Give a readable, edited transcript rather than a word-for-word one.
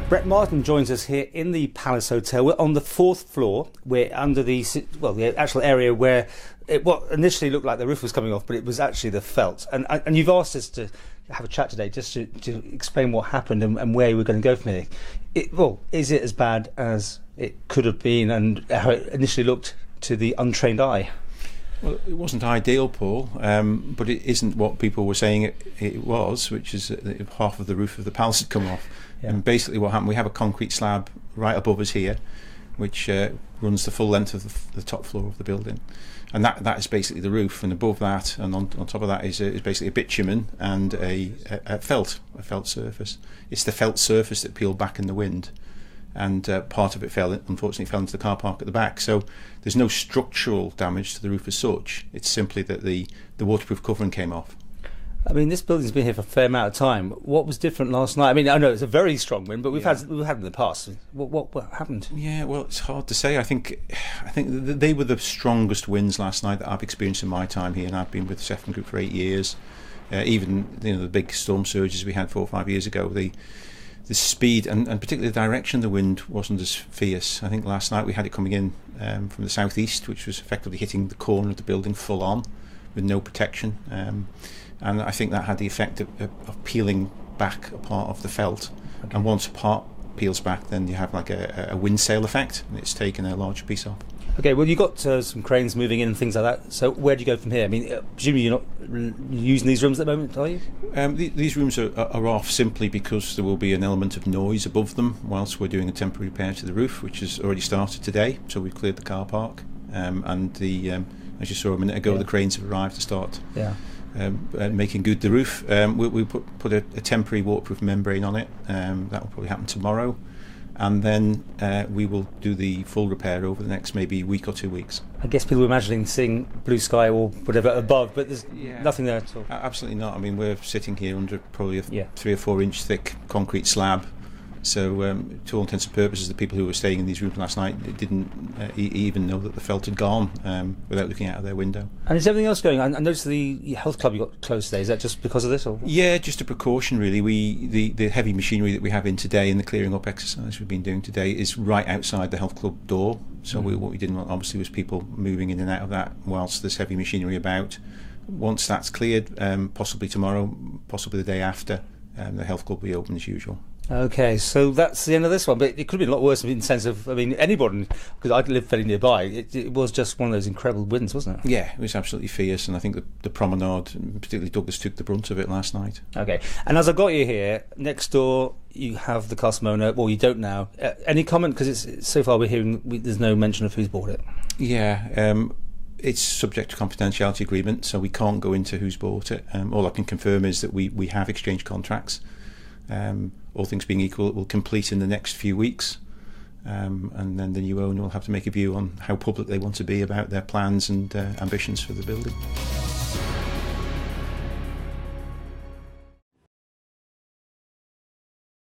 Brett Martin joins us here in the Palace Hotel. We're on the 4th floor. We're under the actual area where what initially looked like the roof was coming off, but it was actually the felt. And you've asked us to have a chat today just to explain what happened and where we're going to go from here. Is it as bad as it could have been and how it initially looked to the untrained eye? Well, it wasn't ideal, Paul, but it isn't what people were saying it was, which is that half of the roof of the palace had come off. Yeah. And basically what happened, we have a concrete slab right above us here, which runs the full length of the top floor of the building. And that is basically the roof, and above that and on top of that is basically a bitumen and a felt surface. It's the felt surface that peeled back in the wind, and part of it unfortunately fell into the car park at the back. So there's no structural damage to the roof as such. It's simply that the waterproof covering came off. I mean, this building's been here for a fair amount of time. What was different last night? I mean, I know it's a very strong wind, but we've had in the past. What happened? Yeah, well, it's hard to say. I think they were the strongest winds last night that I've experienced in my time here, and I've been with Sefton Group for 8 years. Even the big storm surges we had 4 or 5 years ago, the speed and particularly the direction of the wind wasn't as fierce. I think last night we had it coming in from the southeast, which was effectively hitting the corner of the building full on with no protection. And I think that had the effect of peeling back a part of the felt. Okay. And once a part peels back, then you have like a wind sail effect, and it's taken a large piece off. Okay, well, you've got some cranes moving in and things like that. So where do you go from here? I mean, presumably you're not using these rooms at the moment, are you? These rooms are off simply because there will be an element of noise above them whilst we're doing a temporary repair to the roof, which has already started today. So we've cleared the car park, and as you saw a minute ago, the cranes have arrived to start. Yeah. Making good the roof. We put a temporary waterproof membrane on it. That will probably happen tomorrow, and then we will do the full repair over the next maybe week or 2 weeks. I guess people are imagining seeing blue sky or whatever above, but there's nothing there at all. Absolutely not. I mean, we're sitting here under probably a 3 or 4 inch thick concrete slab. So to all intents and purposes, the people who were staying in these rooms last night didn't even know that the felt had gone without looking out of their window. And is everything else going on? I noticed the health club you got closed today. Is that just because of this? Or? Yeah, just a precaution really. The heavy machinery that we have in today and the clearing up exercise we've been doing today is right outside the health club door. So what we didn't want obviously was people moving in and out of that whilst there's heavy machinery about. Once that's cleared, possibly tomorrow, possibly the day after, the health club will be open as usual. Okay, so that's the end of this one, but it could have been a lot worse in the sense of, I mean, anybody, because I live fairly nearby, it was just one of those incredible winds, wasn't it? Yeah, it was absolutely fierce, and I think the promenade, particularly Douglas, took the brunt of it last night. Okay, and as I got you here, next door you have the castle owner, well, you don't now. Any comment, because so far we're hearing there's no mention of who's bought it? Yeah, it's subject to confidentiality agreement, so we can't go into who's bought it. All I can confirm is that we have exchanged contracts. All things being equal, it will complete in the next few weeks, and then the new owner will have to make a view on how public they want to be about their plans and ambitions for the building.